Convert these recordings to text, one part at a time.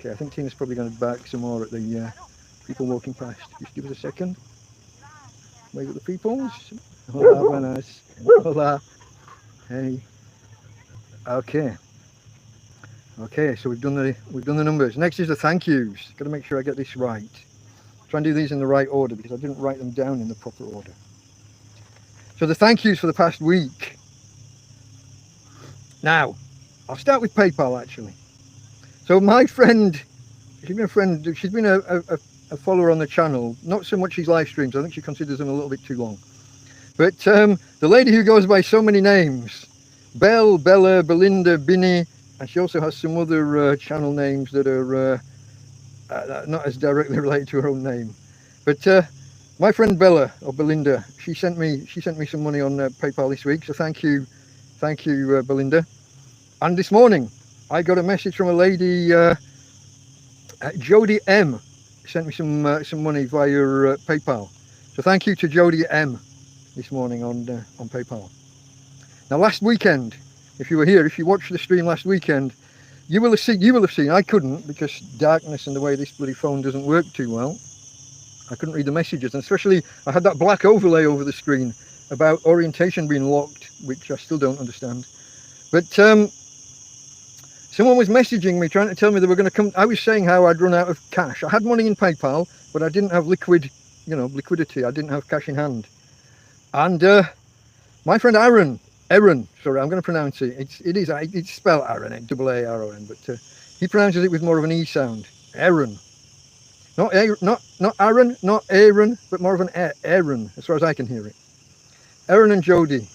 Okay, I think Tina's probably going to bark some more at the people walking past. Just give us a second. Wave at the peoples. Hola, buenas. Hola. Hey. Okay. Okay, so we've done the numbers. Next is the thank yous. Got to make sure I get this right. Try and do these in the right order because I didn't write them down in the proper order. So the thank yous for the past week. Now, I'll start with PayPal actually. So my friend, she's been a follower on the channel. Not so much his live streams. I think she considers them a little bit too long. But the lady who goes by so many names, Belle, Bella, Belinda, Binny, and she also has some other channel names that are not as directly related to her own name. But my friend Bella or Belinda, she sent me some money on PayPal this week. So thank you, Belinda. And this morning, I got a message from a lady, Jodie M, sent me some money via PayPal. So thank you to Jodie M this morning on PayPal. Now last weekend, if you were here, if you watched the stream last weekend, you will have seen. I couldn't because darkness and the way this bloody phone doesn't work too well. I couldn't read the messages, and especially I had that black overlay over the screen about orientation being locked, which I still don't understand. But someone was messaging me trying to tell me they were going to come. I was saying how I'd run out of cash. I had money in PayPal, but I didn't have liquidity. I didn't have cash in hand. And my friend Aaron, sorry, I'm going to pronounce it. It's spelled Aaron, A-A-R-O-N, but he pronounces it with more of an E sound. Aaron. Not Aaron, not Aaron, but more of an Aaron, as far as I can hear it. Aaron and Jodie.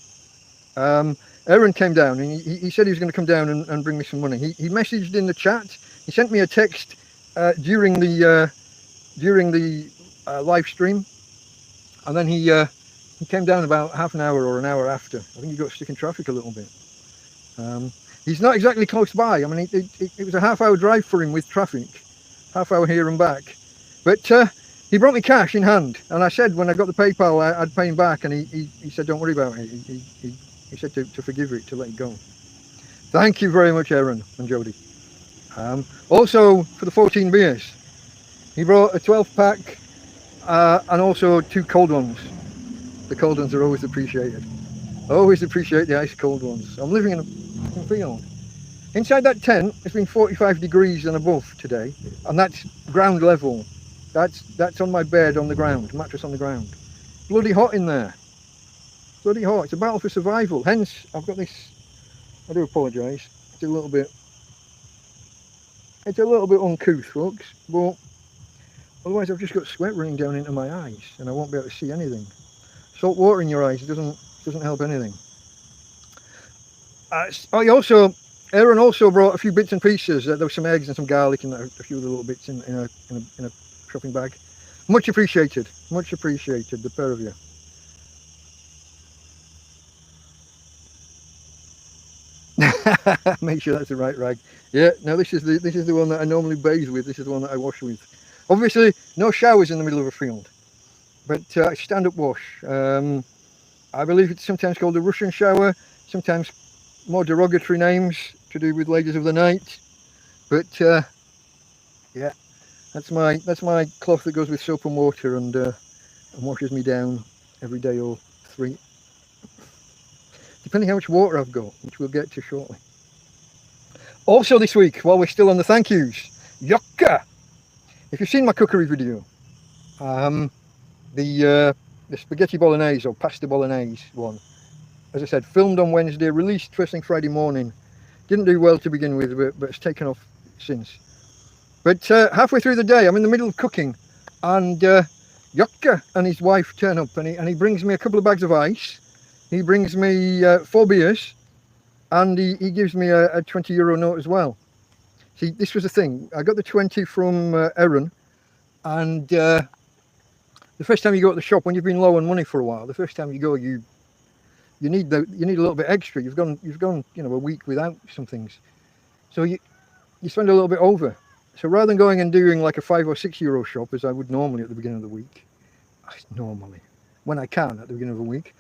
Aaron came down and he said he was going to come down and bring me some money. He messaged in the chat. He sent me a text during the live stream, and then he came down about half an hour or an hour after. I think he got stuck in traffic a little bit. He's not exactly close by. I mean, it was a half-hour drive for him with traffic, half hour here and back. But he brought me cash in hand, and I said when I got the PayPal I'd pay him back, and he said don't worry about it. He said to forgive it, to let it go. Thank you very much, Aaron and Jodie. Also for the 14 beers, he brought a 12-pack and also 2 cold ones. The cold ones are always appreciated. Always appreciate the ice cold ones. I'm living in a field. Inside that tent, it's been 45 degrees and above today, and that's ground level. That's on my bed on the ground, mattress on the ground. Bloody hot in there. Bloody hot. It's a battle for survival. Hence, I've got this. I do apologise. It's a little bit uncouth, folks. But otherwise, I've just got sweat running down into my eyes, and I won't be able to see anything. Salt water in your eyes doesn't help anything. Aaron also brought a few bits and pieces. There was some eggs and some garlic and a few other little bits in a shopping bag. Much appreciated, the pair of you. Make sure that's the right rag. Yeah, no, this is the one that I normally bathe with. This is the one that I wash with. Obviously, no showers in the middle of a field, but stand-up wash. I believe it's sometimes called a Russian shower, sometimes more derogatory names to do with ladies of the night. But yeah, that's my cloth that goes with soap and water and washes me down every day or 3. Depending how much water I've got, which we'll get to shortly. Also this week, while we're still on the thank yous, yucca! If you've seen my cookery video, the spaghetti bolognese or pasta bolognese one, as I said, filmed on Wednesday, released first thing Friday morning. Didn't do well to begin with, but it's taken off since. But halfway through the day, I'm in the middle of cooking, and yucca and his wife turn up, and he brings me a couple of bags of ice. He brings me 4 beers, and he gives me a €20 note as well. See, this was the thing. I got the 20 from Aaron, and the first time you go to the shop, when you've been low on money for a while, the first time you go, you need a little bit extra. You've gone a week without some things, so you spend a little bit over. So rather than going and doing like a €5 or €6 shop as I would normally at the beginning of the week, when I can at the beginning of the week,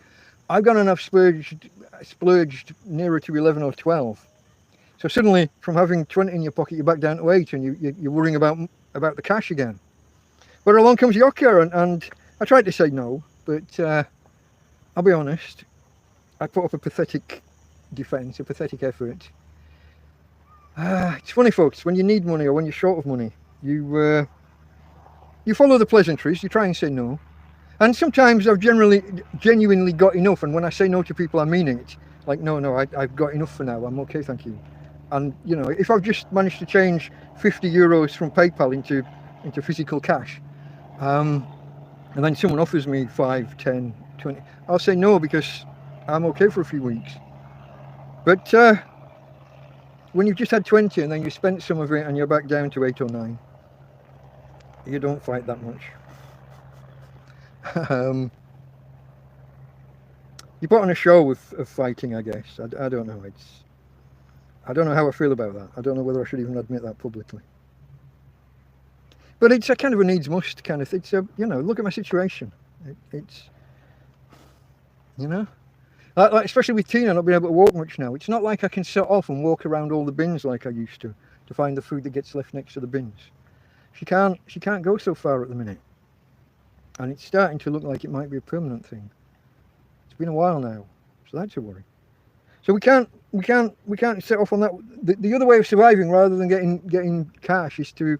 I've gone and I've splurged nearer to 11 or 12. So suddenly, from having 20 in your pocket, you're back down to 8, and you're worrying about the cash again. But along comes Yoka, and I tried to say no, but I'll be honest, I put up a pathetic defence, a pathetic effort. It's funny, folks, when you need money or when you're short of money, you follow the pleasantries, you try and say no. And sometimes I've genuinely got enough, and when I say no to people, I mean it. Like, no, I've got enough for now, I'm okay, thank you. And, you know, if I've just managed to change 50 euros from PayPal into physical cash, and then someone offers me 5, 10, 20, I'll say no because I'm okay for a few weeks. But when you've just had 20 and then you spent some of it and you're back down to 8 or 9, you don't fight that much. You put on a show of fighting, I guess. I don't know. I don't know how I feel about that. I don't know whether I should even admit that publicly. But it's a kind of a needs must kind of thing. It's a, you know, look at my situation. It's, you know, like especially with Tina not being able to walk much now. It's not like I can set off and walk around all the bins like I used to find the food that gets left next to the bins. She can't go so far at the minute, and it's starting to look like it might be a permanent thing. It's been a while now, so that's a worry. So we can't set off on that. The other way of surviving, rather than getting cash, is to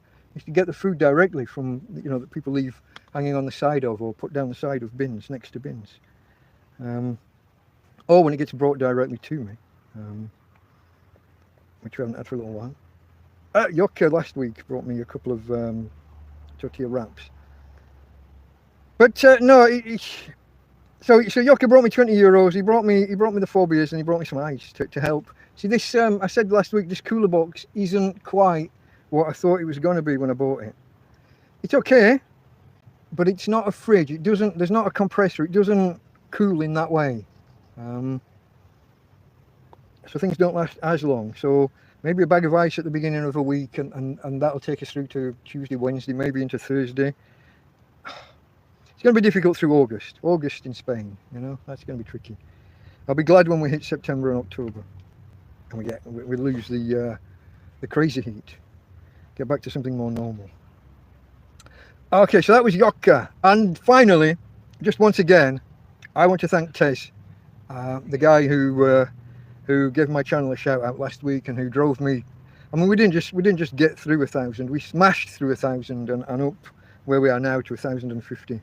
get the food directly from, you know, that people leave hanging on the side of or put down the side of bins, next to bins, or when it gets brought directly to me, which we haven't had for a little while. Yoka last week brought me a couple of tortilla wraps, but no. So Yoka brought me 20 euros. He brought me the 4 beers and he brought me some ice to help. See, this I said last week, this cooler box isn't quite what I thought it was going to be when I bought it. It's okay, but it's not a fridge. It doesn't. There's not a compressor. It doesn't cool in that way. So things don't last as long. So maybe a bag of ice at the beginning of a week, and that'll take us through to Tuesday, Wednesday, maybe into Thursday. It's going to be difficult through August in Spain, you know, that's going to be tricky. I'll be glad when we hit September and October and we lose the crazy heat, get back to something more normal. Okay, so that was Yoka, and finally, just once again, I want to thank Tez, the guy who gave my channel a shout out last week and who drove me. I mean, we didn't just get through 1,000, we smashed through 1,000 and up where we are now to 1,050.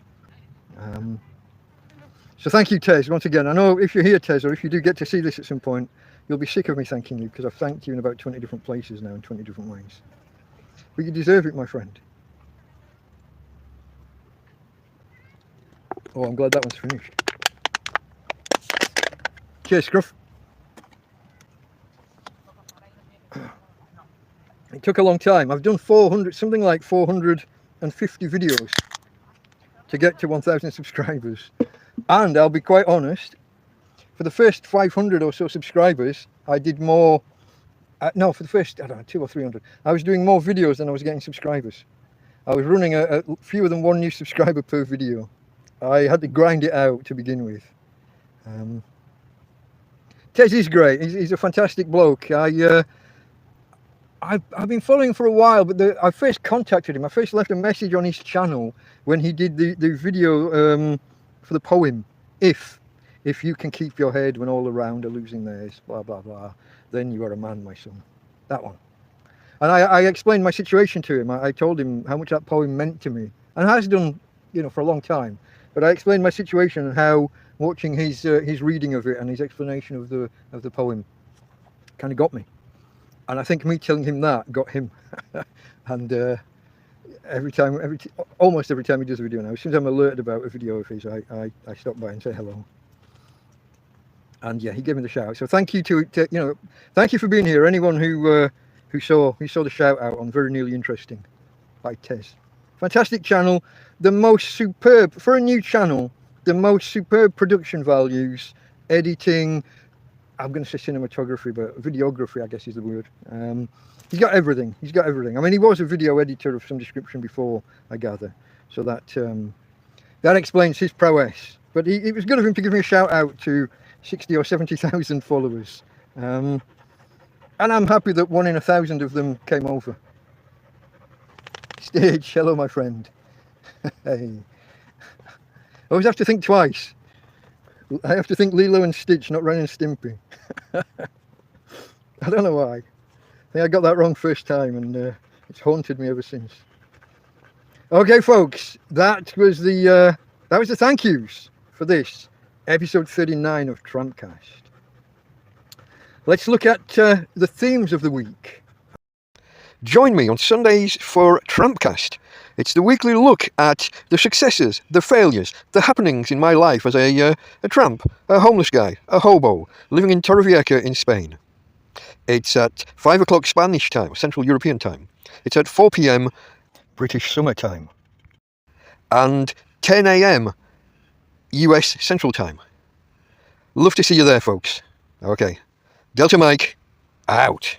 So thank you, Tez, once again. I know if you're here, Tez, or if you do get to see this at some point, you'll be sick of me thanking you, because I've thanked you in about 20 different places now in 20 different ways. But you deserve it, my friend. Oh, I'm glad that one's finished. Cheers, Scruff. It took a long time. I've done 400, something like 450 videos to get to 1,000 subscribers, and I'll be quite honest, for the first 500 or so subscribers I did more, no, for the first, I don't know, 200 or 300, I was doing more videos than I was getting subscribers. I was running a fewer than 1 new subscriber per video. I had to grind it out to begin with. Tez is great, he's a fantastic bloke. I've been following for a while, but I first contacted him. I first left a message on his channel when he did the video for the poem, if you can keep your head when all around are losing theirs, blah, blah, blah, then you are a man, my son. That one. And I explained my situation to him. I told him how much that poem meant to me, and has done, you know, for a long time. But I explained my situation and how watching his reading of it and his explanation of the poem kind of got me. And I think me telling him that got him. And almost every time he does a video now, as soon as I'm alerted about a video of his, I stop by and say hello. And yeah, he gave me the shout. So thank you thank you for being here. Anyone who saw the shout out on Very Nearly Interesting by Tez. Fantastic channel, the most superb, for a new channel, the most superb production values, editing, I'm going to say cinematography, but videography, I guess is the word. He's got everything. He's got everything. I mean, he was a video editor of some description before, I gather. So that explains his prowess. But it was good of him to give me a shout out to 60 or 70,000 followers. And I'm happy that 1 in 1,000 of them came over. Stage, hello my friend. Hey. I always have to think twice. I have to think Lilo and Stitch, not Ren and Stimpy. I don't know why. I think I got that wrong first time, and it's haunted me ever since. Okay folks, that was the thank yous for this episode 39 of TrampCast. Let's look at the themes of the week. Join me on Sundays for TrampCast. It's the weekly look at the successes, the failures, the happenings in my life as a tramp, a homeless guy, a hobo, living in Torrevieja in Spain. It's at 5 o'clock Spanish time, Central European time. It's at 4 p.m. British summer time. And 10 a.m. US Central time. Love to see you there, folks. Okay. Delta Mike, out.